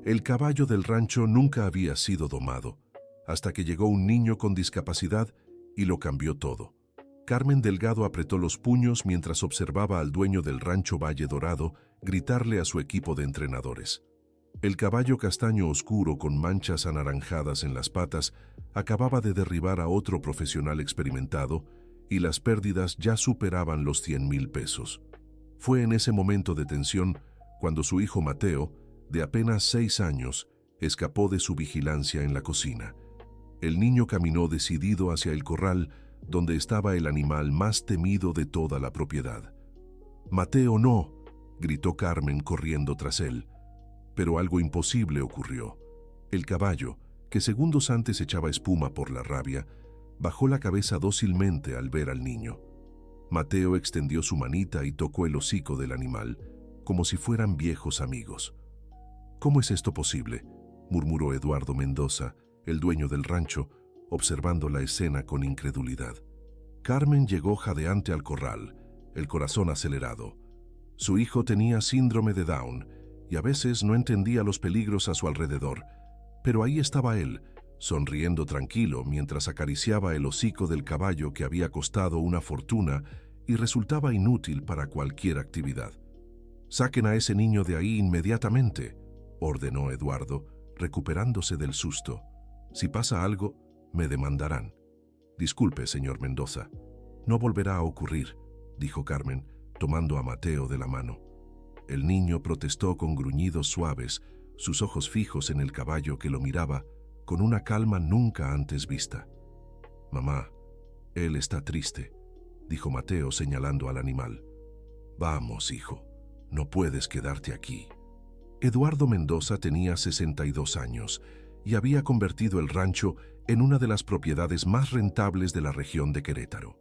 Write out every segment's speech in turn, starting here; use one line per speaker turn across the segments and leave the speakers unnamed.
El caballo del rancho nunca había sido domado, hasta que llegó un niño con discapacidad y lo cambió todo. Carmen Delgado apretó los puños mientras observaba al dueño del rancho Valle Dorado gritarle a su equipo de entrenadores. El caballo castaño oscuro con manchas anaranjadas en las patas acababa de derribar a otro profesional experimentado y las pérdidas ya superaban los 100,000 pesos. Fue en ese momento de tensión cuando su hijo Mateo, de apenas 6 años, escapó de su vigilancia en la cocina. El niño caminó decidido hacia el corral donde estaba el animal más temido de toda la propiedad. «Mateo, no», gritó Carmen corriendo tras él. Pero algo imposible ocurrió. El caballo, que segundos antes echaba espuma por la rabia, bajó la cabeza dócilmente al ver al niño. Mateo extendió su manita y tocó el hocico del animal, como si fueran viejos amigos. «¿Cómo es esto posible?», murmuró Eduardo Mendoza, el dueño del rancho, observando la escena con incredulidad. Carmen llegó jadeante al corral, el corazón acelerado. Su hijo tenía síndrome de Down y a veces no entendía los peligros a su alrededor, pero ahí estaba él, sonriendo tranquilo mientras acariciaba el hocico del caballo que había costado una fortuna y resultaba inútil para cualquier actividad. «Saquen a ese niño de ahí inmediatamente», ordenó Eduardo, recuperándose del susto. «Si pasa algo, me demandarán». «Disculpe, señor Mendoza, no volverá a ocurrir», dijo Carmen, tomando a Mateo de la mano. El niño protestó con gruñidos suaves, sus ojos fijos en el caballo que lo miraba con una calma nunca antes vista. «Mamá, él está triste», dijo Mateo señalando al animal. «Vamos, hijo, no puedes quedarte aquí». Eduardo Mendoza tenía 62 años y había convertido el rancho en una de las propiedades más rentables de la región de Querétaro.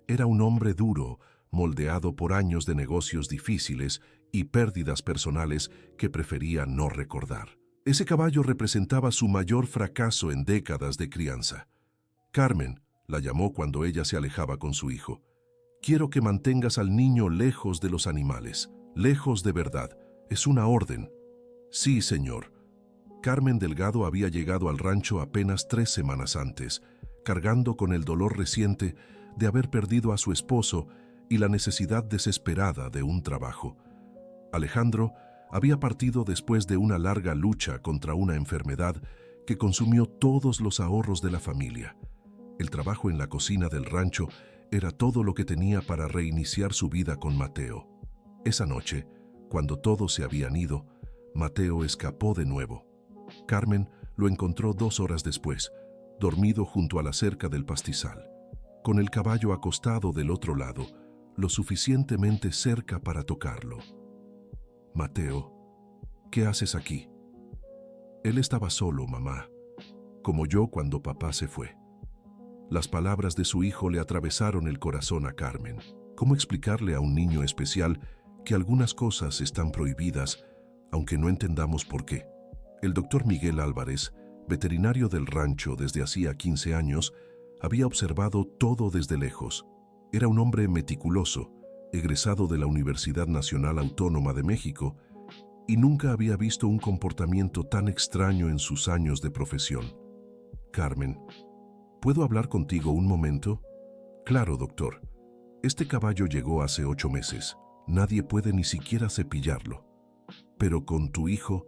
Era un hombre duro, moldeado por años de negocios difíciles y pérdidas personales que prefería no recordar. Ese caballo representaba su mayor fracaso en décadas de crianza. «Carmen», la llamó cuando ella se alejaba con su hijo, «quiero que mantengas al niño lejos de los animales, lejos de verdad. Es una orden». «Sí, señor». Carmen Delgado había llegado al rancho apenas 3 semanas antes, cargando con el dolor reciente de haber perdido a su esposo y la necesidad desesperada de un trabajo. Alejandro había partido después de una larga lucha contra una enfermedad que consumió todos los ahorros de la familia. El trabajo en la cocina del rancho era todo lo que tenía para reiniciar su vida con Mateo. Esa noche, cuando todos se habían ido, Mateo escapó de nuevo. Carmen lo encontró 2 horas después, dormido junto a la cerca del pastizal, con el caballo acostado del otro lado, lo suficientemente cerca para tocarlo. «Mateo, ¿qué haces aquí?» «Él estaba solo, mamá, como yo cuando papá se fue». Las palabras de su hijo le atravesaron el corazón a Carmen. ¿Cómo explicarle a un niño especial que algunas cosas están prohibidas, aunque no entendamos por qué? El doctor Miguel Álvarez, veterinario del rancho desde hacía 15 años, había observado todo desde lejos. Era un hombre meticuloso, egresado de la Universidad Nacional Autónoma de México, y nunca había visto un comportamiento tan extraño en sus años de profesión. «Carmen, ¿puedo hablar contigo un momento?» «Claro, doctor. Este caballo llegó hace 8 meses. Nadie puede ni siquiera cepillarlo. Pero con tu hijo...»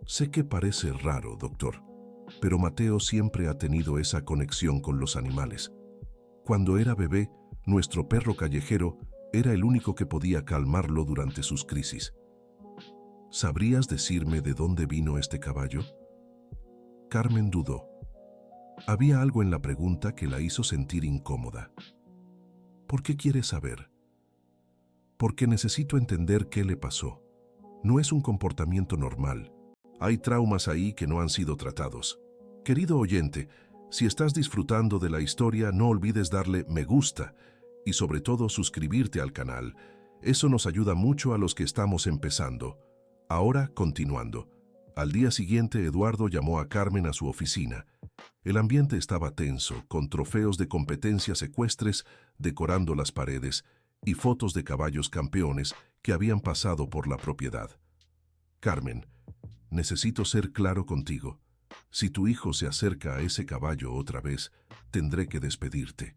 «Sé que parece raro, doctor, pero Mateo siempre ha tenido esa conexión con los animales. Cuando era bebé, nuestro perro callejero era el único que podía calmarlo durante sus crisis. ¿Sabrías decirme de dónde vino este caballo?» Carmen dudó. Había algo en la pregunta que la hizo sentir incómoda. «¿Por qué quieres saber?» «Porque necesito entender qué le pasó. No es un comportamiento normal. Hay traumas ahí que no han sido tratados. Querido oyente, si estás disfrutando de la historia, no olvides darle me gusta y sobre todo suscribirte al canal. Eso nos ayuda mucho a los que estamos empezando. Ahora, continuando. Al día siguiente, Eduardo llamó a Carmen a su oficina. El ambiente estaba tenso, con trofeos de competencias ecuestres decorando las paredes y fotos de caballos campeones que habían pasado por la propiedad. «Carmen, necesito ser claro contigo. Si tu hijo se acerca a ese caballo otra vez, tendré que despedirte.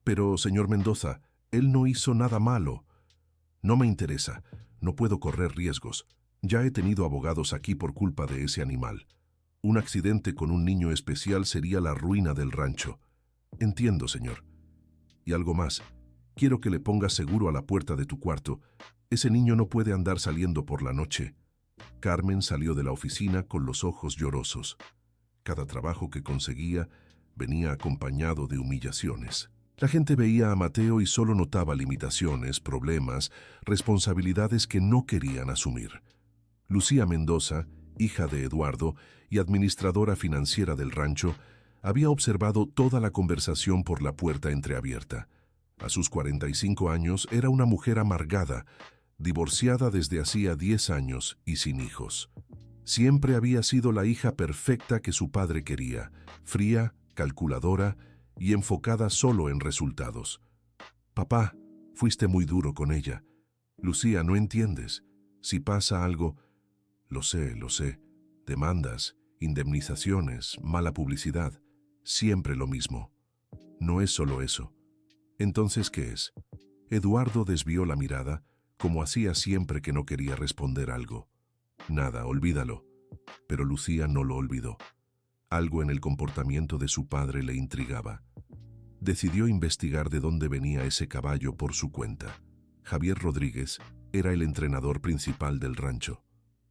Pero, señor Mendoza, él no hizo nada malo. No me interesa, no puedo correr riesgos. Ya he tenido abogados aquí por culpa de ese animal. Un accidente con un niño especial sería la ruina del rancho. Entiendo, señor. Y algo más, quiero que le pongas seguro a la puerta de tu cuarto. Ese niño no puede andar saliendo por la noche. Carmen salió de la oficina con los ojos llorosos. Cada trabajo que conseguía venía acompañado de humillaciones. La gente veía a Mateo y solo notaba limitaciones, problemas, responsabilidades que no querían asumir. Lucía Mendoza, hija de Eduardo y administradora financiera del rancho, había observado toda la conversación por la puerta entreabierta. A sus 45 años era una mujer amargada, divorciada desde hacía 10 años y sin hijos. Siempre había sido la hija perfecta que su padre quería, fría, calculadora y enfocada solo en resultados. Papá, fuiste muy duro con ella. Lucía, no entiendes. Si pasa algo, lo sé. Demandas, indemnizaciones, mala publicidad. Siempre lo mismo. No es solo eso. Entonces, ¿qué es? Eduardo desvió la mirada, como hacía siempre que no quería responder algo. Nada, olvídalo. Pero Lucía no lo olvidó. Algo en el comportamiento de su padre le intrigaba. Decidió investigar de dónde venía ese caballo por su cuenta. Javier Rodríguez era el entrenador principal del rancho.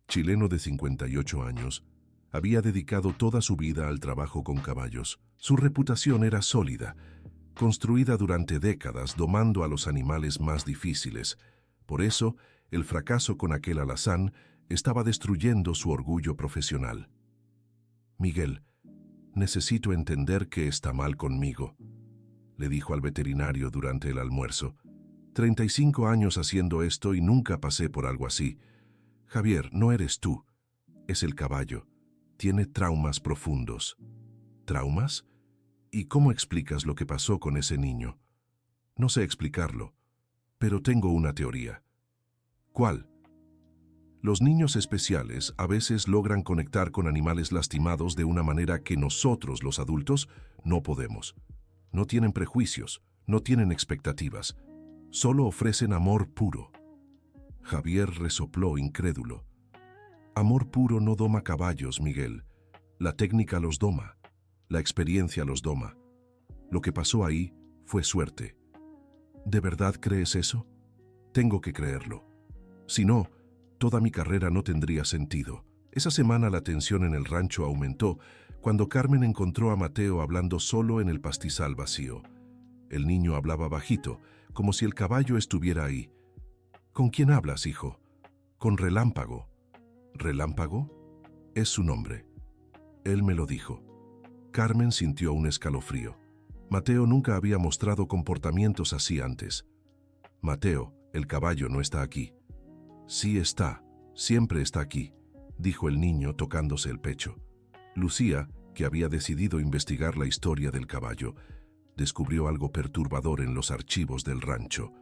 Chileno de 58 años, había dedicado toda su vida al trabajo con caballos. Su reputación era sólida, construida durante décadas domando a los animales más difíciles. Por eso, el fracaso con aquel alazán estaba destruyendo su orgullo profesional. Miguel, necesito entender qué está mal conmigo, le dijo al veterinario durante el almuerzo. 35 años haciendo esto y nunca pasé por algo así. Javier, no eres tú, es el caballo. Tiene traumas profundos. ¿Traumas? ¿Y cómo explicas lo que pasó con ese niño? No sé explicarlo, pero tengo una teoría. ¿Cuál? Los niños especiales a veces logran conectar con animales lastimados de una manera que nosotros, los adultos, no podemos. No tienen prejuicios, no tienen expectativas. Solo ofrecen amor puro. Javier resopló incrédulo. Amor puro no doma caballos, Miguel. La técnica los doma. La experiencia los doma. Lo que pasó ahí fue suerte. ¿De verdad crees eso? Tengo que creerlo. Si no, toda mi carrera no tendría sentido. Esa semana la tensión en el rancho aumentó cuando Carmen encontró a Mateo hablando solo en el pastizal vacío. El niño hablaba bajito, como si el caballo estuviera ahí. ¿Con quién hablas, hijo? Con Relámpago. ¿Relámpago? Es su nombre. Él me lo dijo. Carmen sintió un escalofrío. Mateo nunca había mostrado comportamientos así antes. Mateo, el caballo no está aquí. Sí está, siempre está aquí, dijo el niño tocándose el pecho. Lucía, que había decidido investigar la historia del caballo, descubrió algo perturbador en los archivos del rancho.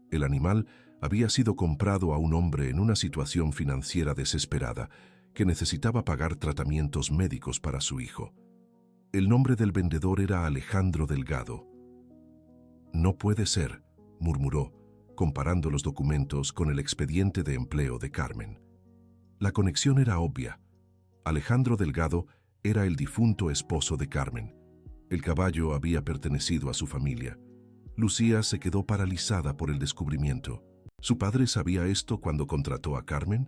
El animal había sido comprado a un hombre en una situación financiera desesperada que necesitaba pagar tratamientos médicos para su hijo. El nombre del vendedor era Alejandro Delgado. No puede ser, murmuró, comparando los documentos con el expediente de empleo de Carmen. La conexión era obvia. Alejandro Delgado era el difunto esposo de Carmen. El caballo había pertenecido a su familia. Lucía se quedó paralizada por el descubrimiento. ¿Su padre sabía esto cuando contrató a Carmen?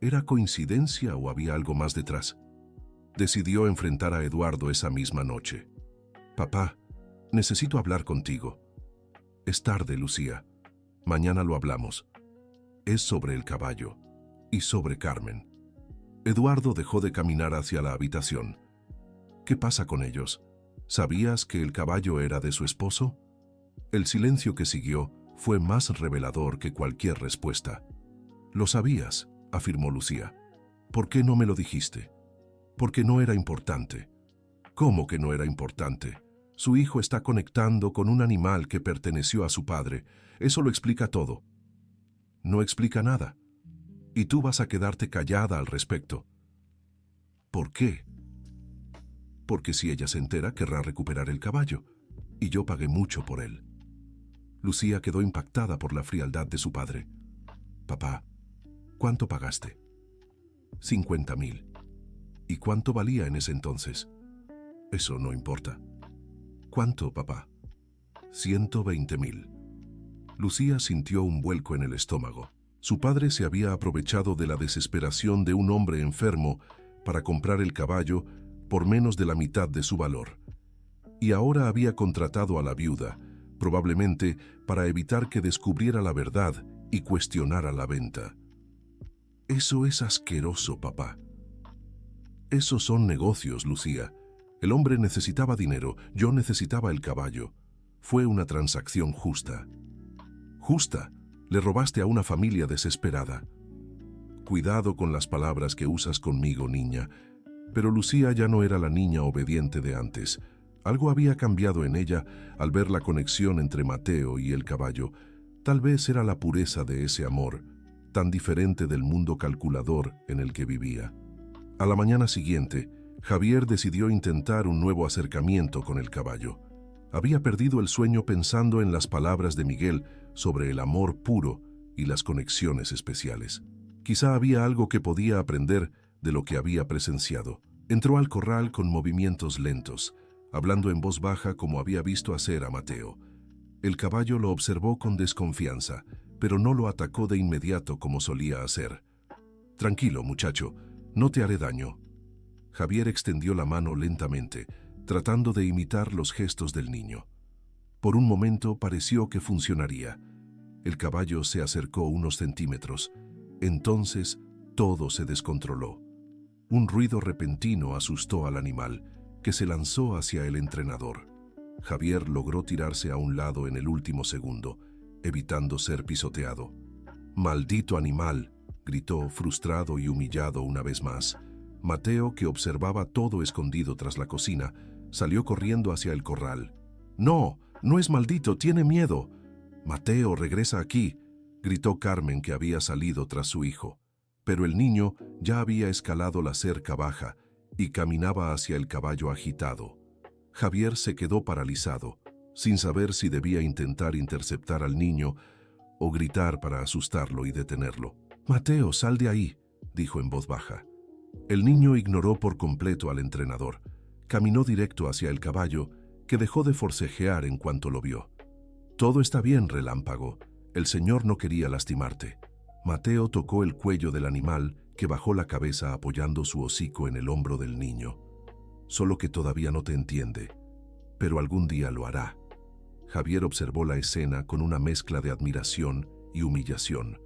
¿Era coincidencia o había algo más detrás? Decidió enfrentar a Eduardo esa misma noche. Papá, necesito hablar contigo. Es tarde, Lucía. Mañana lo hablamos. Es sobre el caballo y sobre Carmen. Eduardo dejó de caminar hacia la habitación. ¿Qué pasa con ellos? ¿Sabías que el caballo era de su esposo? El silencio que siguió fue más revelador que cualquier respuesta. Lo sabías, afirmó Lucía. ¿Por qué no me lo dijiste? Porque no era importante. ¿Cómo que no era importante? Su hijo está conectando con un animal que perteneció a su padre. Eso lo explica todo. No explica nada. Y tú vas a quedarte callada al respecto. ¿Por qué? Porque si ella se entera, querrá recuperar el caballo, y yo pagué mucho por él. Lucía quedó impactada por la frialdad de su padre. Papá, ¿cuánto pagaste? 50.000. ¿Y cuánto valía en ese entonces? Eso no importa. ¿Cuánto, papá? 120.000. Lucía sintió un vuelco en el estómago. Su padre se había aprovechado de la desesperación de un hombre enfermo para comprar el caballo por menos de la mitad de su valor. Y ahora había contratado a la viuda, probablemente para evitar que descubriera la verdad y cuestionara la venta. Eso es asqueroso, papá. Esos son negocios, Lucía. El hombre necesitaba dinero, yo necesitaba el caballo. Fue una transacción justa. Justa. Le robaste a una familia desesperada. Cuidado con las palabras que usas conmigo, niña. Pero Lucía ya no era la niña obediente de antes. Algo había cambiado en ella al ver la conexión entre Mateo y el caballo. Tal vez era la pureza de ese amor, tan diferente del mundo calculador en el que vivía. A la mañana siguiente, Javier decidió intentar un nuevo acercamiento con el caballo. Había perdido el sueño pensando en las palabras de Miguel sobre el amor puro y las conexiones especiales. Quizá había algo que podía aprender de lo que había presenciado. Entró al corral con movimientos lentos, hablando en voz baja como había visto hacer a Mateo. El caballo lo observó con desconfianza, pero no lo atacó de inmediato como solía hacer. «Tranquilo, muchacho, no te haré daño». Javier extendió la mano lentamente, tratando de imitar los gestos del niño. Por un momento pareció que funcionaría. El caballo se acercó unos centímetros. Entonces todo se descontroló. Un ruido repentino asustó al animal, que se lanzó hacia el entrenador. Javier logró tirarse a un lado en el último segundo, evitando ser pisoteado. «¡Maldito animal!», gritó, frustrado y humillado una vez más. Mateo, que observaba todo escondido tras la cocina, salió corriendo hacia el corral. «¡No! ¡No es maldito! ¡Tiene miedo!». «Mateo, regresa aquí», gritó Carmen, que había salido tras su hijo. Pero el niño ya había escalado la cerca baja y caminaba hacia el caballo agitado. Javier se quedó paralizado, sin saber si debía intentar interceptar al niño o gritar para asustarlo y detenerlo. «Mateo, sal de ahí», dijo en voz baja. El niño ignoró por completo al entrenador. Caminó directo hacia el caballo, que dejó de forcejear en cuanto lo vio. «Todo está bien, relámpago. El señor no quería lastimarte». Mateo tocó el cuello del animal, que bajó la cabeza apoyando su hocico en el hombro del niño. «Solo que todavía no te entiende, pero algún día lo hará». Javier observó la escena con una mezcla de admiración y humillación.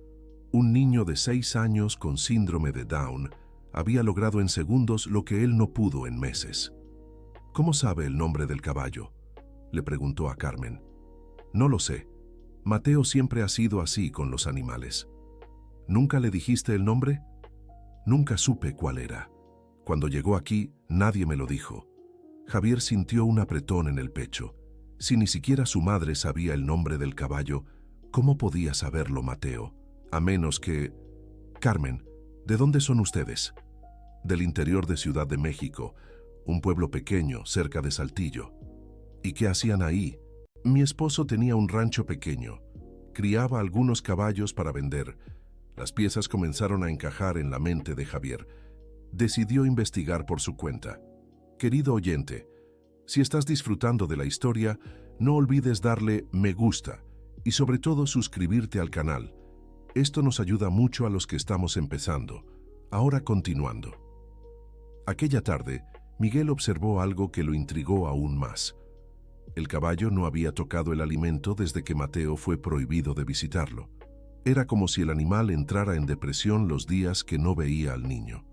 Un niño de 6 años con síndrome de Down había logrado en segundos lo que él no pudo en meses. «¿Cómo sabe el nombre del caballo?», le preguntó a Carmen. «No lo sé. Mateo siempre ha sido así con los animales». «¿Nunca le dijiste el nombre?». «Nunca supe cuál era. Cuando llegó aquí, nadie me lo dijo». Javier sintió un apretón en el pecho. Si ni siquiera su madre sabía el nombre del caballo, ¿cómo podía saberlo Mateo? A menos que... «Carmen, ¿de dónde son ustedes?». «Del interior de Ciudad de México, un pueblo pequeño, cerca de Saltillo». «¿Y qué hacían ahí?». «Mi esposo tenía un rancho pequeño. Criaba algunos caballos para vender». Las piezas comenzaron a encajar en la mente de Javier. Decidió investigar por su cuenta. Querido oyente, si estás disfrutando de la historia, no olvides darle me gusta y sobre todo suscribirte al canal. Esto nos ayuda mucho a los que estamos empezando. Ahora continuando. Aquella tarde, Miguel observó algo que lo intrigó aún más. El caballo no había tocado el alimento desde que Mateo fue prohibido de visitarlo. Era como si el animal entrara en depresión los días que no veía al niño.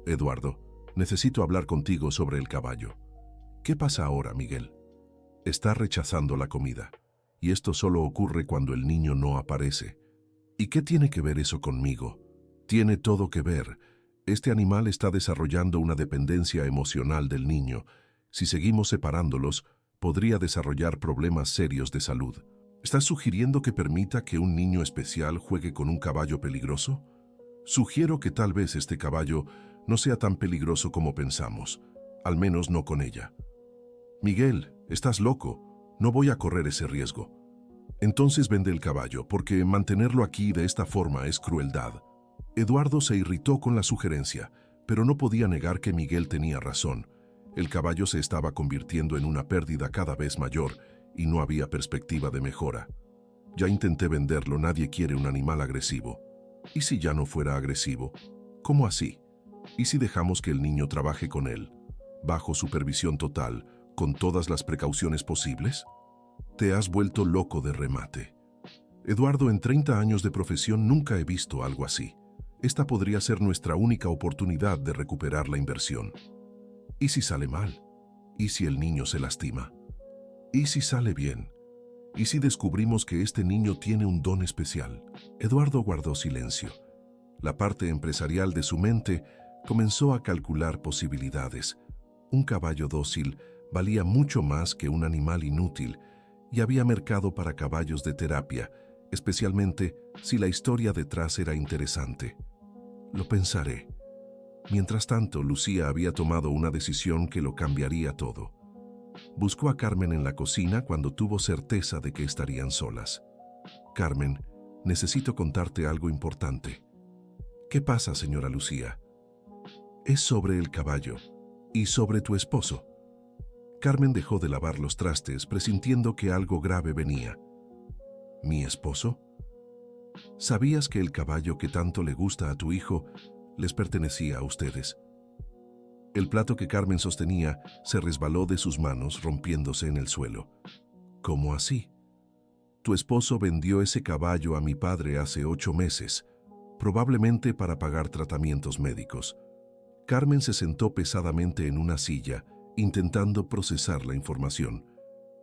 «Eduardo, necesito hablar contigo sobre el caballo». «¿Qué pasa ahora, Miguel?». «Está rechazando la comida, y esto solo ocurre cuando el niño no aparece». «¿Y qué tiene que ver eso conmigo?». «Tiene todo que ver. Este animal está desarrollando una dependencia emocional del niño. Si seguimos separándolos, podría desarrollar problemas serios de salud». «¿Estás sugiriendo que permita que un niño especial juegue con un caballo peligroso?». Sugiero que tal vez este caballo no sea tan peligroso como pensamos, al menos no con ella. Miguel, estás loco, no voy a correr ese riesgo. Entonces vende el caballo, porque mantenerlo aquí de esta forma es crueldad. Eduardo se irritó con la sugerencia, pero no podía negar que Miguel tenía razón. El caballo se estaba convirtiendo en una pérdida cada vez mayor y no había perspectiva de mejora. Ya intenté venderlo, nadie quiere un animal agresivo. ¿Y si ya no fuera agresivo? ¿Cómo así? ¿Y si dejamos que el niño trabaje con él, bajo supervisión total, con todas las precauciones posibles? Te has vuelto loco de remate. Eduardo, en 30 años de profesión nunca he visto algo así. Esta podría ser nuestra única oportunidad de recuperar la inversión. ¿Y si sale mal? ¿Y si el niño se lastima? ¿Y si sale bien? ¿Y si descubrimos que este niño tiene un don especial? Eduardo guardó silencio. La parte empresarial de su mente comenzó a calcular posibilidades. Un caballo dócil valía mucho más que un animal inútil y había mercado para caballos de terapia, especialmente si la historia detrás era interesante. Lo pensaré. Mientras tanto, Lucía había tomado una decisión que lo cambiaría todo. Buscó a Carmen en la cocina cuando tuvo certeza de que estarían solas. Carmen, necesito contarte algo importante. ¿Qué pasa, señora Lucía? Es sobre el caballo y sobre tu esposo. Carmen dejó de lavar los trastes, presintiendo que algo grave venía. ¿Mi esposo? ¿Sabías que el caballo que tanto le gusta a tu hijo les pertenecía a ustedes? El plato que Carmen sostenía se resbaló de sus manos, rompiéndose en el suelo. ¿Cómo así? Tu esposo vendió ese caballo a mi padre hace 8 meses, probablemente para pagar tratamientos médicos. Carmen se sentó pesadamente en una silla, intentando procesar la información.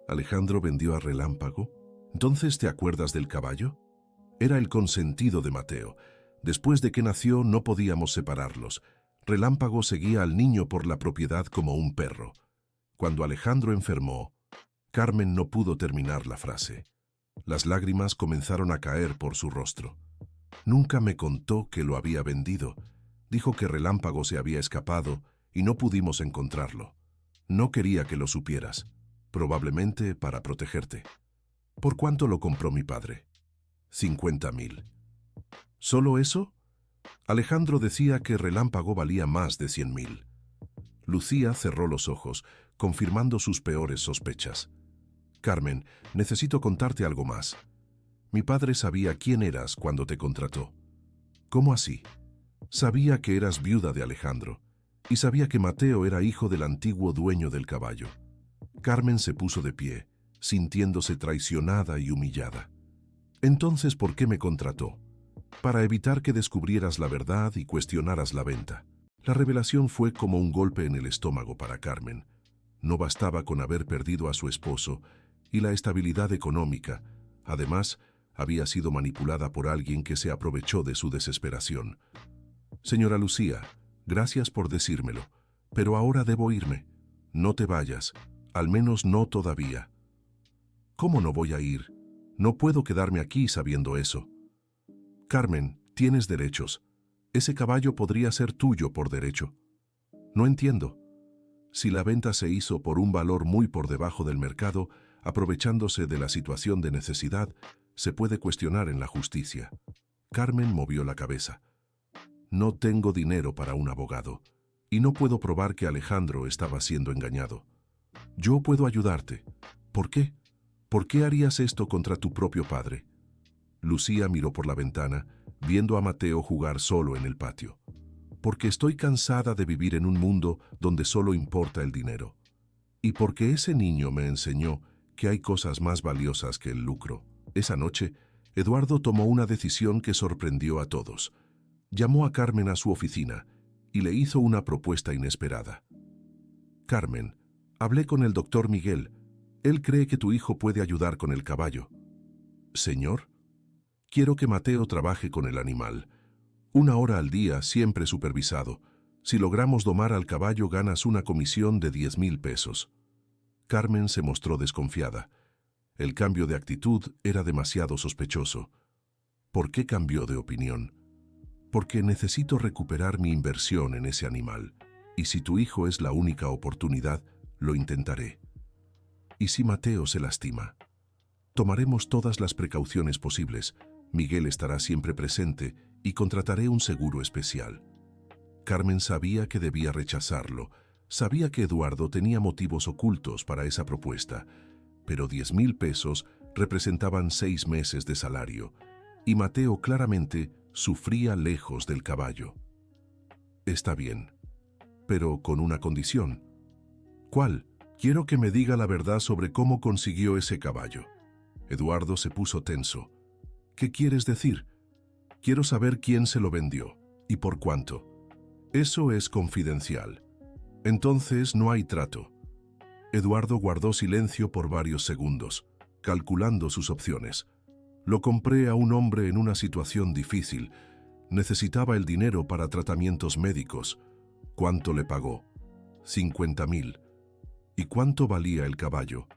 ¿Alejandro vendió a Relámpago? ¿Entonces te acuerdas del caballo? Era el consentido de Mateo. Después de que nació no podíamos separarlos. Relámpago seguía al niño por la propiedad como un perro. Cuando Alejandro enfermó, Carmen no pudo terminar la frase. Las lágrimas comenzaron a caer por su rostro. Nunca me contó que lo había vendido. Dijo que Relámpago se había escapado y no pudimos encontrarlo. No quería que lo supieras, probablemente para protegerte. ¿Por cuánto lo compró mi padre? 50.000. ¿Solo eso? Alejandro decía que Relámpago valía más de 100.000. Lucía cerró los ojos, confirmando sus peores sospechas. Carmen, necesito contarte algo más. Mi padre sabía quién eras cuando te contrató. ¿Cómo así? Sabía que eras viuda de Alejandro y sabía que Mateo era hijo del antiguo dueño del caballo. Carmen se puso de pie, sintiéndose traicionada y humillada. Entonces, ¿por qué me contrató? Para evitar que descubrieras la verdad y cuestionaras la venta. La revelación fue como un golpe en el estómago para Carmen. No bastaba con haber perdido a su esposo y la estabilidad económica. Además, había sido manipulada por alguien que se aprovechó de su desesperación. Señora Lucía, gracias por decírmelo, pero ahora debo irme. No te vayas, al menos no todavía. ¿Cómo no voy a ir? No puedo quedarme aquí sabiendo eso. Carmen, tienes derechos. Ese caballo podría ser tuyo por derecho. No entiendo. Si la venta se hizo por un valor muy por debajo del mercado, aprovechándose de la situación de necesidad, se puede cuestionar en la justicia. Carmen movió la cabeza. No tengo dinero para un abogado, y no puedo probar que Alejandro estaba siendo engañado. Yo puedo ayudarte. ¿Por qué? ¿Por qué harías esto contra tu propio padre? Lucía miró por la ventana, viendo a Mateo jugar solo en el patio. Porque estoy cansada de vivir en un mundo donde solo importa el dinero. Y porque ese niño me enseñó que hay cosas más valiosas que el lucro. Esa noche, Eduardo tomó una decisión que sorprendió a todos. Llamó a Carmen a su oficina y le hizo una propuesta inesperada. Carmen, hablé con el doctor Miguel. Él cree que tu hijo puede ayudar con el caballo. Señor, quiero que Mateo trabaje con el animal. 1 hora al día, siempre supervisado. Si logramos domar al caballo, ganas una comisión de 10.000 pesos. Carmen se mostró desconfiada. El cambio de actitud era demasiado sospechoso. ¿Por qué cambió de opinión? Porque necesito recuperar mi inversión en ese animal. Y si tu hijo es la única oportunidad, lo intentaré. ¿Y si Mateo se lastima? Tomaremos todas las precauciones posibles. Miguel estará siempre presente y contrataré un seguro especial. Carmen sabía que debía rechazarlo. Sabía que Eduardo tenía motivos ocultos para esa propuesta, pero 10,000 pesos representaban 6 meses de salario, y Mateo claramente sufría lejos del caballo. Está bien, pero con una condición. ¿Cuál? Quiero que me diga la verdad sobre cómo consiguió ese caballo. Eduardo se puso tenso. ¿Qué quieres decir? Quiero saber quién se lo vendió y por cuánto. Eso es confidencial. Entonces no hay trato. Eduardo guardó silencio por varios segundos, calculando sus opciones. Lo compré a un hombre en una situación difícil. Necesitaba el dinero para tratamientos médicos. ¿Cuánto le pagó? 50,000. ¿Y cuánto valía el caballo?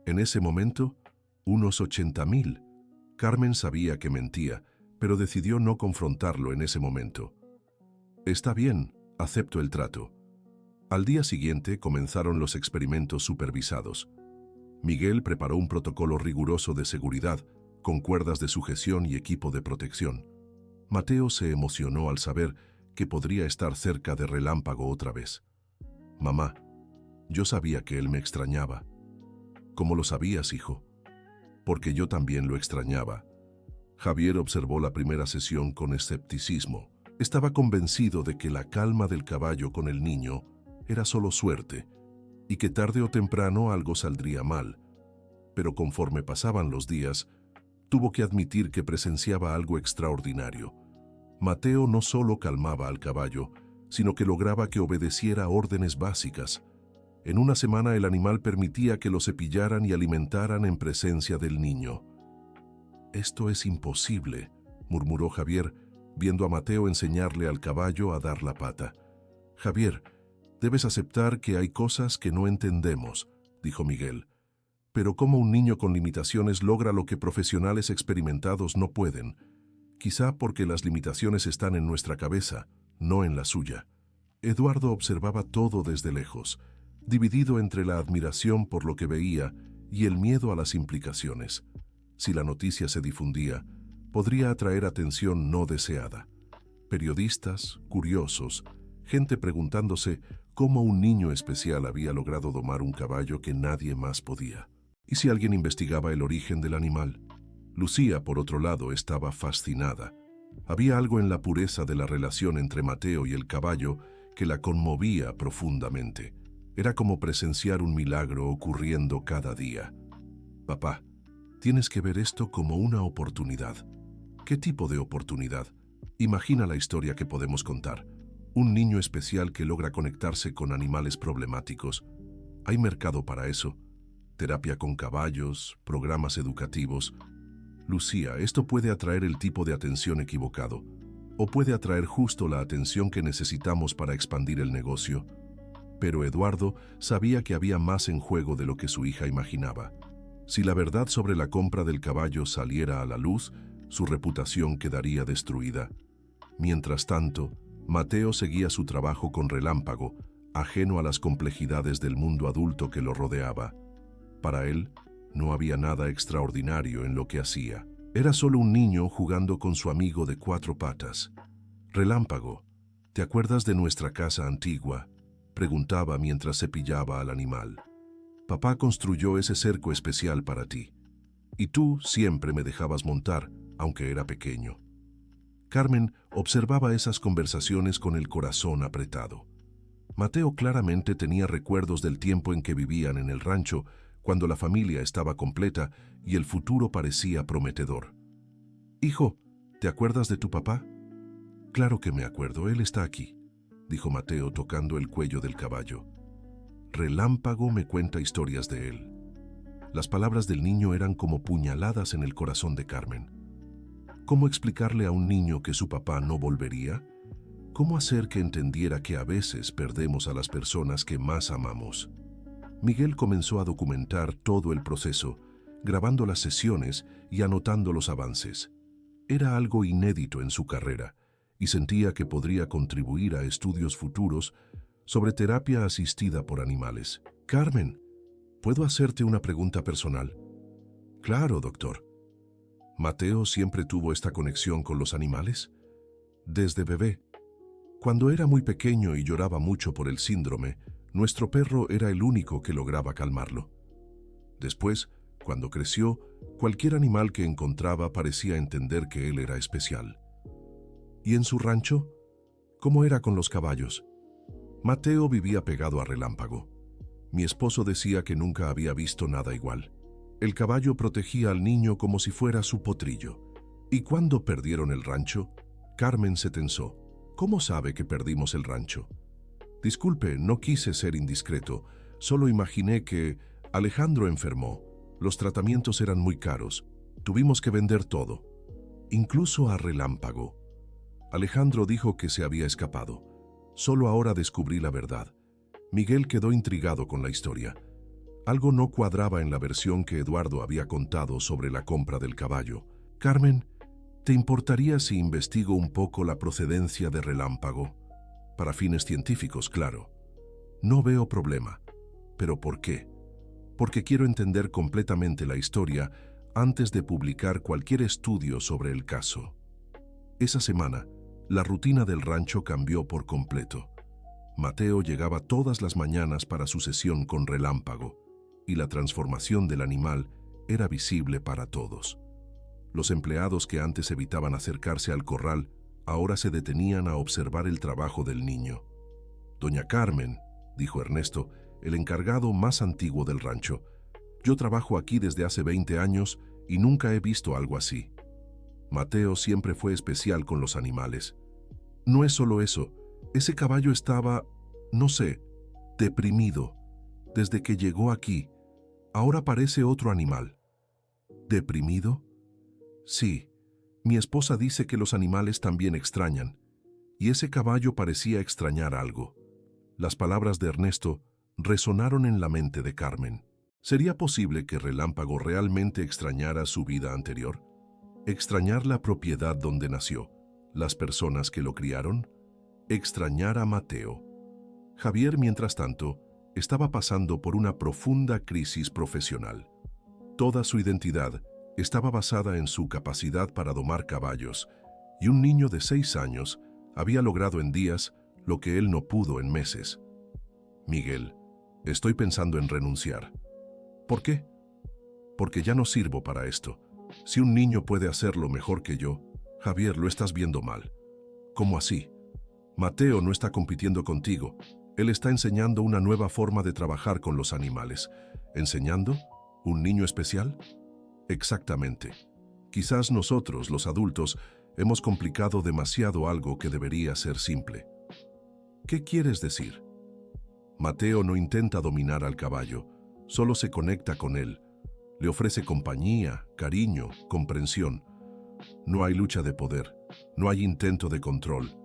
En ese momento, unos 80,000. Carmen sabía que mentía, pero decidió no confrontarlo en ese momento. Está bien, acepto el trato. Al día siguiente comenzaron los experimentos supervisados. Miguel preparó un protocolo riguroso de seguridad, con cuerdas de sujeción y equipo de protección. Mateo se emocionó al saber que podría estar cerca de Relámpago otra vez. Mamá, yo sabía que él me extrañaba. ¿Cómo lo sabías, hijo? Porque yo también lo extrañaba. Javier observó la primera sesión con escepticismo. Estaba convencido de que la calma del caballo con el niño era solo suerte y que tarde o temprano algo saldría mal. Pero conforme pasaban los días, tuvo que admitir que presenciaba algo extraordinario. Mateo no solo calmaba al caballo, sino que lograba que obedeciera órdenes básicas. En una semana el animal permitía que lo cepillaran y alimentaran en presencia del niño. «Esto es imposible», murmuró Javier, viendo a Mateo enseñarle al caballo a dar la pata. «Javier, debes aceptar que hay cosas que no entendemos», dijo Miguel. «Pero cómo un niño con limitaciones logra lo que profesionales experimentados no pueden. Quizá porque las limitaciones están en nuestra cabeza, no en la suya». Eduardo observaba todo desde lejos, dividido entre la admiración por lo que veía y el miedo a las implicaciones. Si la noticia se difundía, podría atraer atención no deseada. Periodistas, curiosos, gente preguntándose cómo un niño especial había logrado domar un caballo que nadie más podía. ¿Y si alguien investigaba el origen del animal? Lucía, por otro lado, estaba fascinada. Había algo en la pureza de la relación entre Mateo y el caballo que la conmovía profundamente. Era como presenciar un milagro ocurriendo cada día. «Papá, tienes que ver esto como una oportunidad». «¿Qué tipo de oportunidad?» Imagina la historia que podemos contar. Un niño especial que logra conectarse con animales problemáticos. Hay mercado para eso. Terapia con caballos, programas educativos. Lucía, esto puede atraer el tipo de atención equivocado, o puede atraer justo la atención que necesitamos para expandir el negocio. Pero Eduardo sabía que había más en juego de lo que su hija imaginaba. Si la verdad sobre la compra del caballo saliera a la luz, su reputación quedaría destruida. Mientras tanto, Mateo seguía su trabajo con relámpago, ajeno a las complejidades del mundo adulto que lo rodeaba. Para él, no había nada extraordinario en lo que hacía. Era solo un niño jugando con su amigo de 4 patas. «Relámpago, ¿te acuerdas de nuestra casa antigua?», preguntaba mientras cepillaba al animal. «Papá construyó ese cerco especial para ti. Y tú siempre me dejabas montar, aunque era pequeño». Carmen observaba esas conversaciones con el corazón apretado. Mateo claramente tenía recuerdos del tiempo en que vivían en el rancho, cuando la familia estaba completa y el futuro parecía prometedor. «Hijo, ¿te acuerdas de tu papá?». «Claro que me acuerdo, él está aquí», dijo Mateo tocando el cuello del caballo. «Relámpago me cuenta historias de él». Las palabras del niño eran como puñaladas en el corazón de Carmen. ¿Cómo explicarle a un niño que su papá no volvería? ¿Cómo hacer que entendiera que a veces perdemos a las personas que más amamos? Miguel comenzó a documentar todo el proceso, grabando las sesiones y anotando los avances. Era algo inédito en su carrera, y sentía que podría contribuir a estudios futuros sobre terapia asistida por animales. Carmen, ¿puedo hacerte una pregunta personal? Claro, doctor. ¿Mateo siempre tuvo esta conexión con los animales? Desde bebé. Cuando era muy pequeño y lloraba mucho por el síndrome, nuestro perro era el único que lograba calmarlo. Después, cuando creció, cualquier animal que encontraba parecía entender que él era especial. ¿Y en su rancho? ¿Cómo era con los caballos? Mateo vivía pegado a Relámpago. Mi esposo decía que nunca había visto nada igual. El caballo protegía al niño como si fuera su potrillo. ¿Y cuando perdieron el rancho? Carmen se tensó. ¿Cómo sabe que perdimos el rancho? Disculpe, no quise ser indiscreto. Solo imaginé que Alejandro enfermó. Los tratamientos eran muy caros. Tuvimos que vender todo, incluso a Relámpago. Alejandro dijo que se había escapado. Solo ahora descubrí la verdad. Miguel quedó intrigado con la historia. Algo no cuadraba en la versión que Eduardo había contado sobre la compra del caballo. Carmen, ¿te importaría si investigo un poco la procedencia de Relámpago? Para fines científicos, claro. No veo problema. ¿Pero por qué? Porque quiero entender completamente la historia antes de publicar cualquier estudio sobre el caso. Esa semana, la rutina del rancho cambió por completo. Mateo llegaba todas las mañanas para su sesión con Relámpago, y la transformación del animal era visible para todos. Los empleados que antes evitaban acercarse al corral ahora se detenían a observar el trabajo del niño. «Doña Carmen», dijo Ernesto, el encargado más antiguo del rancho, «yo trabajo aquí desde hace 20 años y nunca he visto algo así». Mateo siempre fue especial con los animales. No es solo eso, ese caballo estaba, no sé, deprimido. Desde que llegó aquí, ahora parece otro animal. ¿Deprimido? Sí, mi esposa dice que los animales también extrañan, y ese caballo parecía extrañar algo. Las palabras de Ernesto resonaron en la mente de Carmen. ¿Sería posible que Relámpago realmente extrañara su vida anterior? ¿Extrañar la propiedad donde nació? ¿Las personas que lo criaron? ¿Extrañar a Mateo? Javier, mientras tanto, estaba pasando por una profunda crisis profesional. Toda su identidad estaba basada en su capacidad para domar caballos, y un niño de 6 años había logrado en días lo que él no pudo en meses. Miguel, estoy pensando en renunciar. ¿Por qué? Porque ya no sirvo para esto. Si un niño puede hacerlo mejor que yo, Javier, lo estás viendo mal. ¿Cómo así? Mateo no está compitiendo contigo. Él está enseñando una nueva forma de trabajar con los animales. ¿Enseñando? ¿Un niño especial? Exactamente. Quizás nosotros, los adultos, hemos complicado demasiado algo que debería ser simple. ¿Qué quieres decir? Mateo no intenta dominar al caballo, solo se conecta con él. Le ofrece compañía, cariño, comprensión. No hay lucha de poder, no hay intento de control.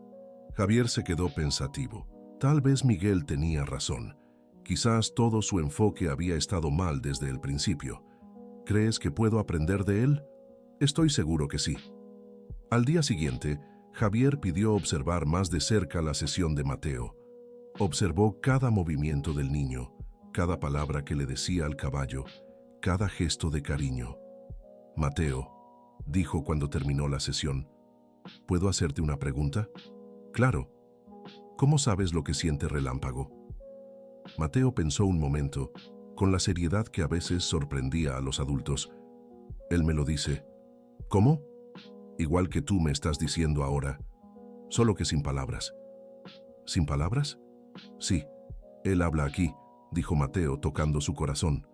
Javier se quedó pensativo. Tal vez Miguel tenía razón. Quizás todo su enfoque había estado mal desde el principio. ¿Crees que puedo aprender de él? Estoy seguro que sí. Al día siguiente, Javier pidió observar más de cerca la sesión de Mateo. Observó cada movimiento del niño, cada palabra que le decía al caballo, cada gesto de cariño. Mateo, dijo cuando terminó la sesión, ¿puedo hacerte una pregunta? Claro. ¿Cómo sabes lo que siente Relámpago? Mateo pensó un momento, con la seriedad que a veces sorprendía a los adultos. Él me lo dice. ¿Cómo? Igual que tú me estás diciendo ahora, solo que sin palabras. ¿Sin palabras? Sí, él habla aquí, dijo Mateo tocando su corazón.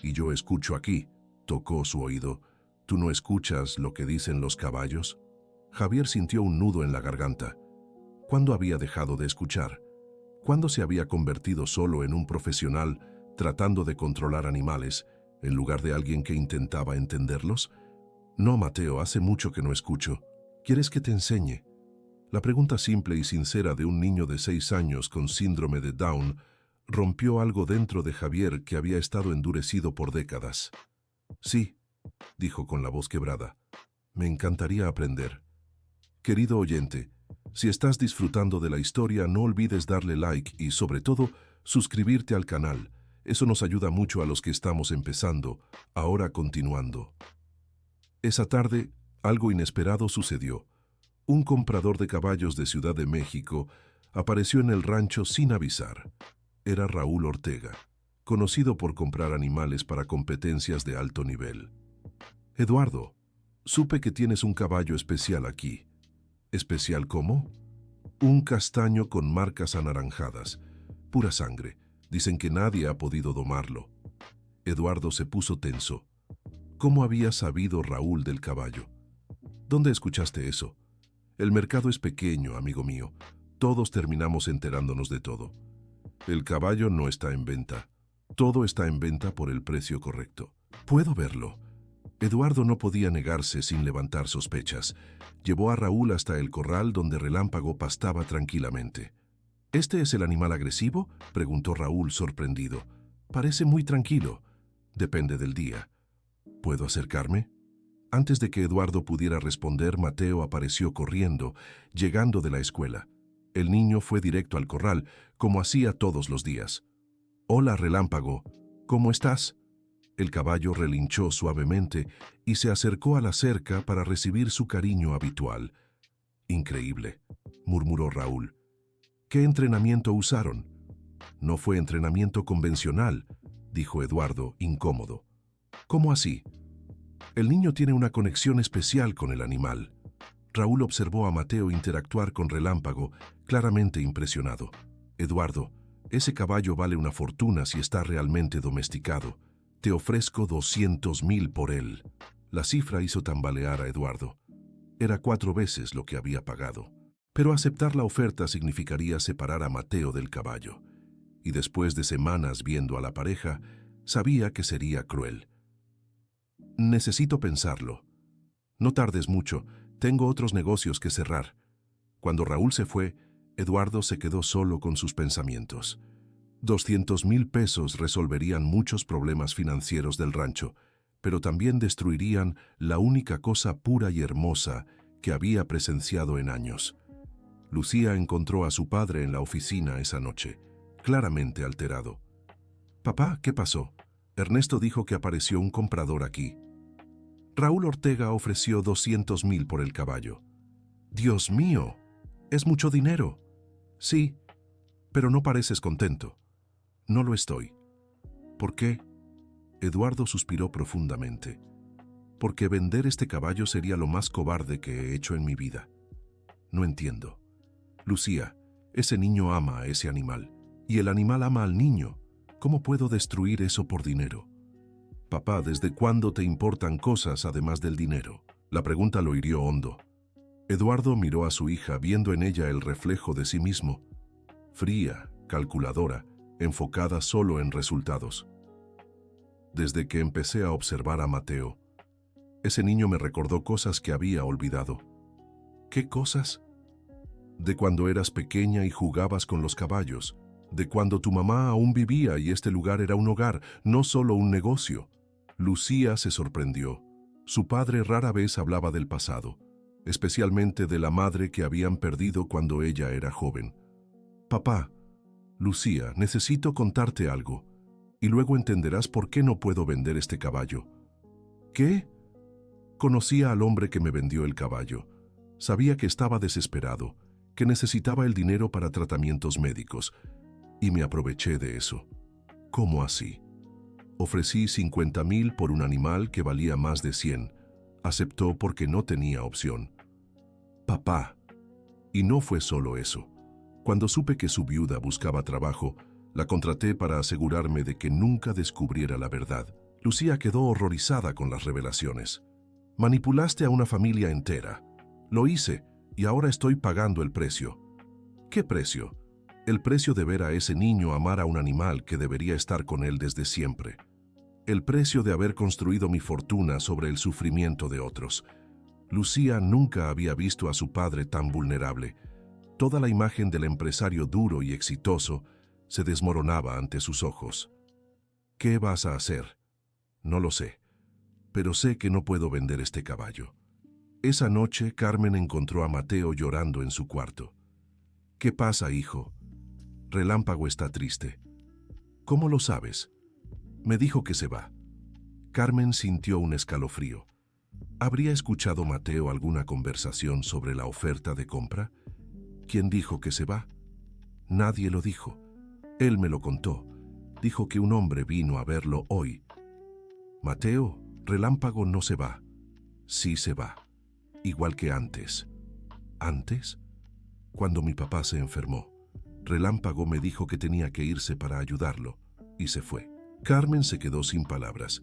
Y yo escucho aquí, tocó su oído. ¿Tú no escuchas lo que dicen los caballos? Javier sintió un nudo en la garganta. ¿Cuándo había dejado de escuchar? ¿Cuándo se había convertido solo en un profesional tratando de controlar animales, en lugar de alguien que intentaba entenderlos? No, Mateo, hace mucho que no escucho. ¿Quieres que te enseñe? La pregunta simple y sincera de un niño de 6 años con síndrome de Down rompió algo dentro de Javier que había estado endurecido por décadas. Sí, dijo con la voz quebrada. Me encantaría aprender. Querido oyente, Si estás disfrutando de la historia, no olvides darle like y, sobre todo, suscribirte al canal. Eso nos ayuda mucho a los que estamos empezando. Ahora continuando. Esa tarde, algo inesperado sucedió. Un comprador de caballos de Ciudad de México apareció en el rancho sin avisar. Era Raúl Ortega, conocido por comprar animales para competencias de alto nivel. Eduardo, supe que tienes un caballo especial aquí. ¿Especial cómo? Un castaño con marcas anaranjadas. Pura sangre. Dicen que nadie ha podido domarlo. Eduardo se puso tenso. ¿Cómo había sabido Raúl del caballo? ¿Dónde escuchaste eso? El mercado es pequeño, amigo mío. Todos terminamos enterándonos de todo. El caballo no está en venta. Todo está en venta por el precio correcto. Puedo verlo. Eduardo no podía negarse sin levantar sospechas. Llevó a Raúl hasta el corral donde Relámpago pastaba tranquilamente. ¿Este es el animal agresivo?, preguntó Raúl sorprendido. Parece muy tranquilo. Depende del día. ¿Puedo acercarme? Antes de que Eduardo pudiera responder, Mateo apareció corriendo, llegando de la escuela. El niño fue directo al corral, como hacía todos los días. «Hola, Relámpago. ¿Cómo estás?» El caballo relinchó suavemente y se acercó a la cerca para recibir su cariño habitual. «Increíble», murmuró Raúl. «¿Qué entrenamiento usaron?» «No fue entrenamiento convencional», dijo Eduardo, incómodo. «¿Cómo así?» «El niño tiene una conexión especial con el animal». Raúl observó a Mateo interactuar con Relámpago, claramente impresionado. «Eduardo, ese caballo vale una fortuna si está realmente domesticado. Te ofrezco 200,000 por él». La cifra hizo tambalear a Eduardo. Era 4 veces lo que había pagado. Pero aceptar la oferta significaría separar a Mateo del caballo. Y después de semanas viendo a la pareja, sabía que sería cruel. «Necesito pensarlo. No tardes mucho, tengo otros negocios que cerrar». Cuando Raúl se fue, Eduardo se quedó solo con sus pensamientos. 200,000 pesos resolverían muchos problemas financieros del rancho, pero también destruirían la única cosa pura y hermosa que había presenciado en años. Lucía encontró a su padre en la oficina esa noche, claramente alterado. «Papá, ¿qué pasó? Ernesto dijo que apareció un comprador aquí». «Raúl Ortega ofreció 200,000 por el caballo». «Dios mío, es mucho dinero». «Sí, pero no pareces contento». «No lo estoy». «¿Por qué?» Eduardo suspiró profundamente. «Porque vender este caballo sería lo más cobarde que he hecho en mi vida». «No entiendo». «Lucía, ese niño ama a ese animal, y el animal ama al niño. ¿Cómo puedo destruir eso por dinero?» «Papá, ¿desde cuándo te importan cosas además del dinero?» La pregunta lo hirió hondo. Eduardo miró a su hija, viendo en ella el reflejo de sí mismo. Fría, calculadora, enfocada solo en resultados. «Desde que empecé a observar a Mateo, ese niño me recordó cosas que había olvidado». «¿Qué cosas?» «De cuando eras pequeña y jugabas con los caballos, de cuando tu mamá aún vivía y este lugar era un hogar, no solo un negocio». Lucía se sorprendió. Su padre rara vez hablaba del pasado, especialmente de la madre que habían perdido cuando ella era joven. «Papá, Lucía, necesito contarte algo, y luego entenderás por qué no puedo vender este caballo». «¿Qué?» «Conocía al hombre que me vendió el caballo. Sabía que estaba desesperado, que necesitaba el dinero para tratamientos médicos, y me aproveché de eso». «¿Cómo así?» «Ofrecí 50,000 por un animal que valía más de 100. Aceptó porque no tenía opción». «Papá». «Y no fue solo eso. Cuando supe que su viuda buscaba trabajo, la contraté para asegurarme de que nunca descubriera la verdad». Lucía quedó horrorizada con las revelaciones. «Manipulaste a una familia entera». «Lo hice, y ahora estoy pagando el precio». «¿Qué precio?» «El precio de ver a ese niño amar a un animal que debería estar con él desde siempre. El precio de haber construido mi fortuna sobre el sufrimiento de otros». Lucía nunca había visto a su padre tan vulnerable. Toda la imagen del empresario duro y exitoso se desmoronaba ante sus ojos. «¿Qué vas a hacer?» «No lo sé, pero sé que no puedo vender este caballo». Esa noche, Carmen encontró a Mateo llorando en su cuarto. «¿Qué pasa, hijo? Relámpago está triste». «¿Cómo lo sabes?» «Me dijo que se va». Carmen sintió un escalofrío. ¿Habría escuchado Mateo alguna conversación sobre la oferta de compra? ¿Quién dijo que se va? Nadie lo dijo. Él me lo contó. Dijo que un hombre vino a verlo hoy. Mateo, Relámpago no se va. Sí se va. Igual que antes. ¿Antes? Cuando mi papá se enfermó. Relámpago me dijo que tenía que irse para ayudarlo, y se fue. Carmen se quedó sin palabras.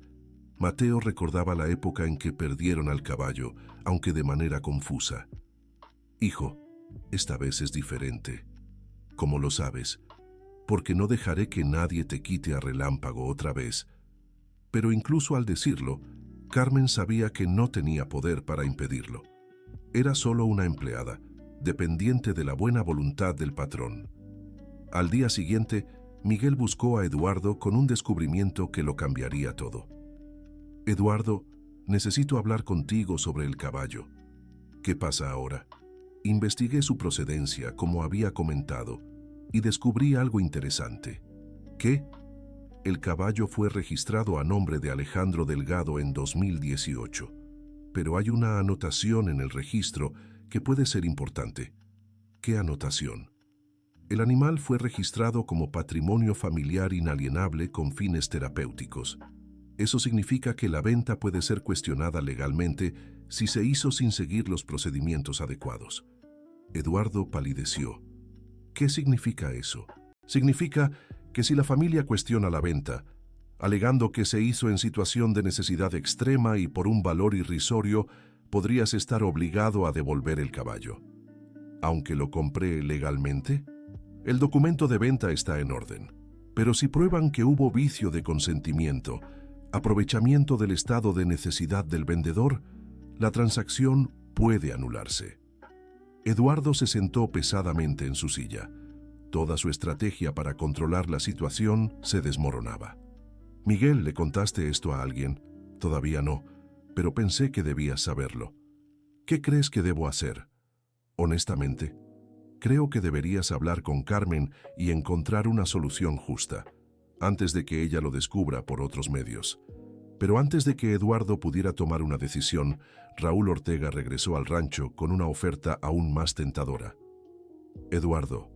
Mateo recordaba la época en que perdieron al caballo, aunque de manera confusa. «Hijo, esta vez es diferente. ¿Cómo lo sabes? Porque no dejaré que nadie te quite a Relámpago otra vez». Pero incluso al decirlo, Carmen sabía que no tenía poder para impedirlo. Era solo una empleada, dependiente de la buena voluntad del patrón. Al día siguiente, Miguel buscó a Eduardo con un descubrimiento que lo cambiaría todo. «Eduardo, necesito hablar contigo sobre el caballo». «¿Qué pasa ahora?» Investigué su procedencia, como había comentado, y descubrí algo interesante. ¿Qué? El caballo fue registrado a nombre de Alejandro Delgado en 2018. Pero hay una anotación en el registro que puede ser importante. ¿Qué anotación? El animal fue registrado como patrimonio familiar inalienable con fines terapéuticos. Eso significa que la venta puede ser cuestionada legalmente si se hizo sin seguir los procedimientos adecuados. Eduardo palideció. ¿Qué significa eso? Significa que si la familia cuestiona la venta, alegando que se hizo en situación de necesidad extrema y por un valor irrisorio, podrías estar obligado a devolver el caballo. Aunque lo compré legalmente, el documento de venta está en orden. Pero si prueban que hubo vicio de consentimiento, aprovechamiento del estado de necesidad del vendedor, la transacción puede anularse. Eduardo se sentó pesadamente en su silla. Toda su estrategia para controlar la situación se desmoronaba. «Miguel, ¿le contaste esto a alguien?» «Todavía no, pero pensé que debías saberlo». «¿Qué crees que debo hacer?» «Honestamente, creo que deberías hablar con Carmen y encontrar una solución justa, antes de que ella lo descubra por otros medios». Pero antes de que Eduardo pudiera tomar una decisión, Raúl Ortega regresó al rancho con una oferta aún más tentadora. «Eduardo,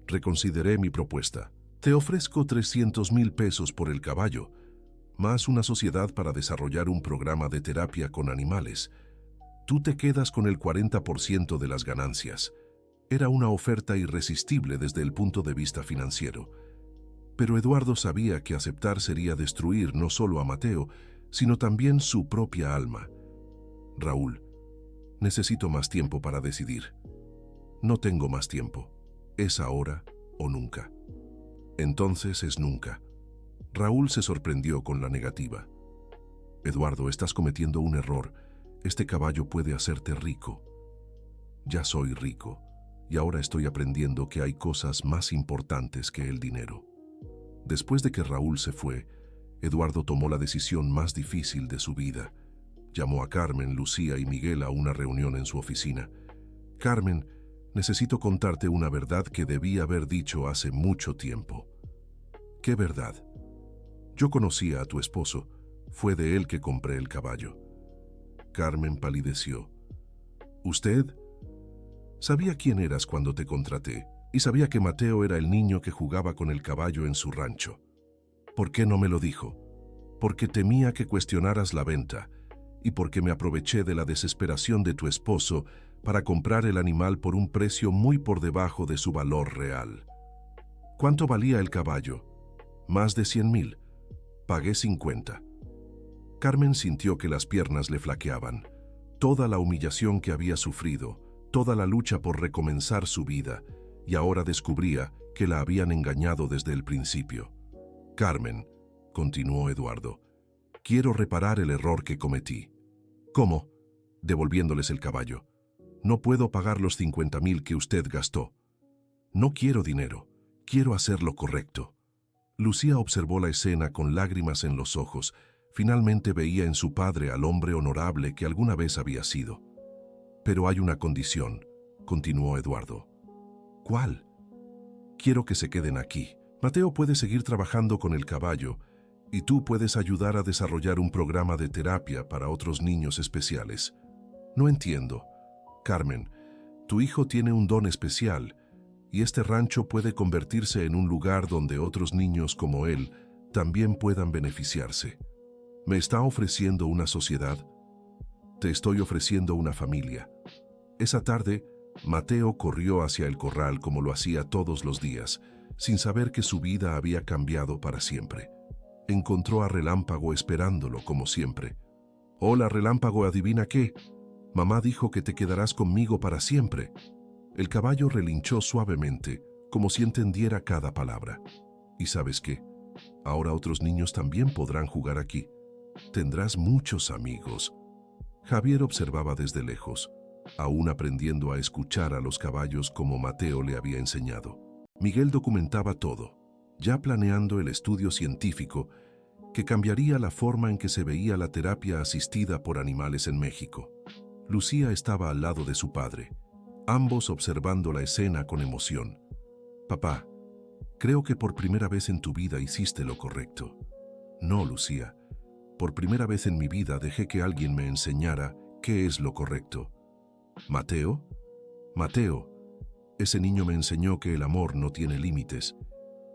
reconsideré mi propuesta. Te ofrezco 300,000 pesos por el caballo, más una sociedad para desarrollar un programa de terapia con animales. Tú te quedas con el 40% de las ganancias». Era una oferta irresistible desde el punto de vista financiero. Pero Eduardo sabía que aceptar sería destruir no solo a Mateo, sino también su propia alma. «Raúl, necesito más tiempo para decidir». «No tengo más tiempo. Es ahora o nunca». «Entonces es nunca». Raúl se sorprendió con la negativa. «Eduardo, estás cometiendo un error. Este caballo puede hacerte rico». «Ya soy rico, y ahora estoy aprendiendo que hay cosas más importantes que el dinero». Después de que Raúl se fue, Eduardo tomó la decisión más difícil de su vida. Llamó a Carmen, Lucía y Miguel a una reunión en su oficina. «Carmen, necesito contarte una verdad que debí haber dicho hace mucho tiempo». «¿Qué verdad?» «Yo conocía a tu esposo. Fue de él que compré el caballo». Carmen palideció. «¿Usted?» «Sabía quién eras cuando te contraté, y sabía que Mateo era el niño que jugaba con el caballo en su rancho». «¿Por qué no me lo dijo?» «Porque temía que cuestionaras la venta, y porque me aproveché de la desesperación de tu esposo para comprar el animal por un precio muy por debajo de su valor real». «¿Cuánto valía el caballo?» «Más de 100,000. Pagué 50». Carmen sintió que las piernas le flaqueaban. Toda la humillación que había sufrido, toda la lucha por recomenzar su vida, y ahora descubría que la habían engañado desde el principio. «Carmen», continuó Eduardo, «quiero reparar el error que cometí». «¿Cómo?» «Devolviéndoles el caballo. No puedo pagar los 50,000 que usted gastó». «No quiero dinero, quiero hacer lo correcto». Lucía observó la escena con lágrimas en los ojos. Finalmente veía en su padre al hombre honorable que alguna vez había sido. Pero hay una condición, continuó Eduardo. ¿Cuál? Quiero que se queden aquí. Mateo puede seguir trabajando con el caballo y tú puedes ayudar a desarrollar un programa de terapia para otros niños especiales. No entiendo. Carmen, tu hijo tiene un don especial y este rancho puede convertirse en un lugar donde otros niños como él también puedan beneficiarse. ¿Me está ofreciendo una sociedad? Te estoy ofreciendo una familia. Esa tarde, Mateo corrió hacia el corral como lo hacía todos los días, sin saber que su vida había cambiado para siempre. Encontró a Relámpago esperándolo como siempre. «Hola, Relámpago, ¿adivina qué? Mamá dijo que te quedarás conmigo para siempre». El caballo relinchó suavemente, como si entendiera cada palabra. «¿Y sabes qué? Ahora otros niños también podrán jugar aquí. Tendrás muchos amigos». Javier observaba desde lejos, aún aprendiendo a escuchar a los caballos como Mateo le había enseñado. Miguel documentaba todo, ya planeando el estudio científico que cambiaría la forma en que se veía la terapia asistida por animales en México. Lucía estaba al lado de su padre, ambos observando la escena con emoción. «Papá, creo que por primera vez en tu vida hiciste lo correcto». «No, Lucía. Por primera vez en mi vida dejé que alguien me enseñara qué es lo correcto». «¿Mateo? Mateo, ese niño me enseñó que el amor no tiene límites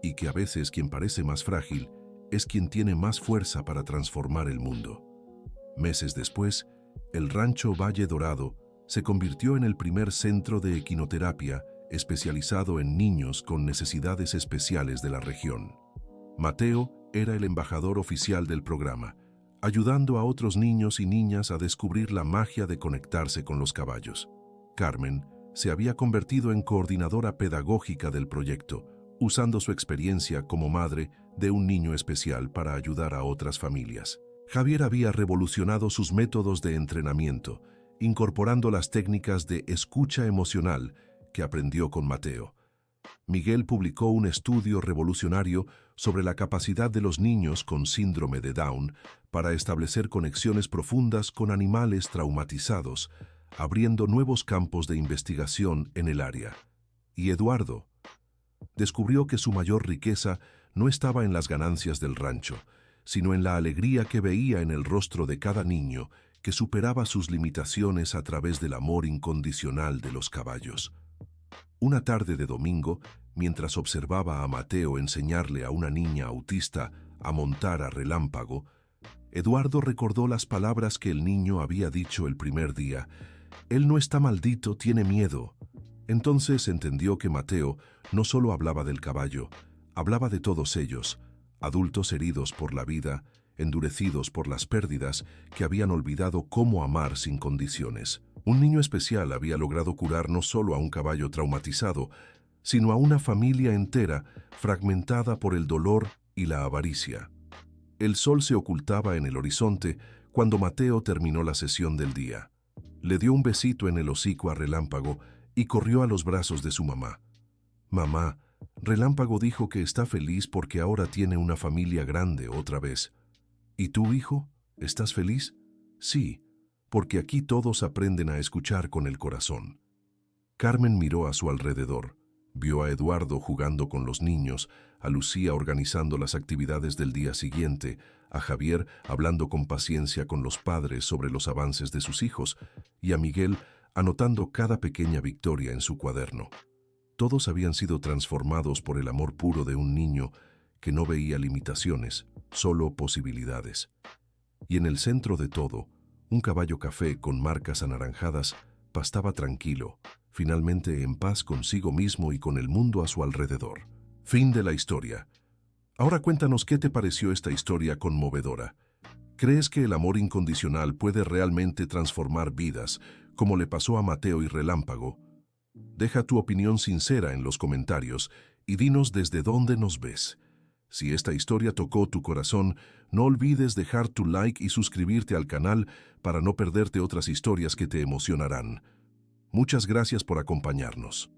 y que a veces quien parece más frágil es quien tiene más fuerza para transformar el mundo». Meses después, el rancho Valle Dorado se convirtió en el primer centro de equinoterapia especializado en niños con necesidades especiales de la región. Mateo era el embajador oficial del programa, ayudando a otros niños y niñas a descubrir la magia de conectarse con los caballos. Carmen se había convertido en coordinadora pedagógica del proyecto, usando su experiencia como madre de un niño especial para ayudar a otras familias. Javier había revolucionado sus métodos de entrenamiento, incorporando las técnicas de escucha emocional que aprendió con Mateo. Miguel publicó un estudio revolucionario sobre la capacidad de los niños con síndrome de Down para establecer conexiones profundas con animales traumatizados, abriendo nuevos campos de investigación en el área. Y Eduardo descubrió que su mayor riqueza no estaba en las ganancias del rancho, sino en la alegría que veía en el rostro de cada niño que superaba sus limitaciones a través del amor incondicional de los caballos. Una tarde de domingo, mientras observaba a Mateo enseñarle a una niña autista a montar a Relámpago, Eduardo recordó las palabras que el niño había dicho el primer día. «Él no está maldito, tiene miedo». Entonces entendió que Mateo no solo hablaba del caballo, hablaba de todos ellos, adultos heridos por la vida, endurecidos por las pérdidas, que habían olvidado cómo amar sin condiciones. Un niño especial había logrado curar no solo a un caballo traumatizado, sino a una familia entera fragmentada por el dolor y la avaricia. El sol se ocultaba en el horizonte cuando Mateo terminó la sesión del día. Le dio un besito en el hocico a Relámpago y corrió a los brazos de su mamá. «Mamá, Relámpago dijo que está feliz porque ahora tiene una familia grande otra vez. ¿Y tú, hijo? ¿Estás feliz?» «Sí, porque aquí todos aprenden a escuchar con el corazón». Carmen miró a su alrededor. Vio a Eduardo jugando con los niños, a Lucía organizando las actividades del día siguiente, a Javier hablando con paciencia con los padres sobre los avances de sus hijos y a Miguel anotando cada pequeña victoria en su cuaderno. Todos habían sido transformados por el amor puro de un niño que no veía limitaciones, solo posibilidades. Y en el centro de todo, un caballo café con marcas anaranjadas pastaba tranquilo, finalmente en paz consigo mismo y con el mundo a su alrededor. Fin de la historia. Ahora cuéntanos qué te pareció esta historia conmovedora. ¿Crees que el amor incondicional puede realmente transformar vidas, como le pasó a Mateo y Relámpago? Deja tu opinión sincera en los comentarios y dinos desde dónde nos ves. Si esta historia tocó tu corazón, no olvides dejar tu like y suscribirte al canal para no perderte otras historias que te emocionarán. Muchas gracias por acompañarnos.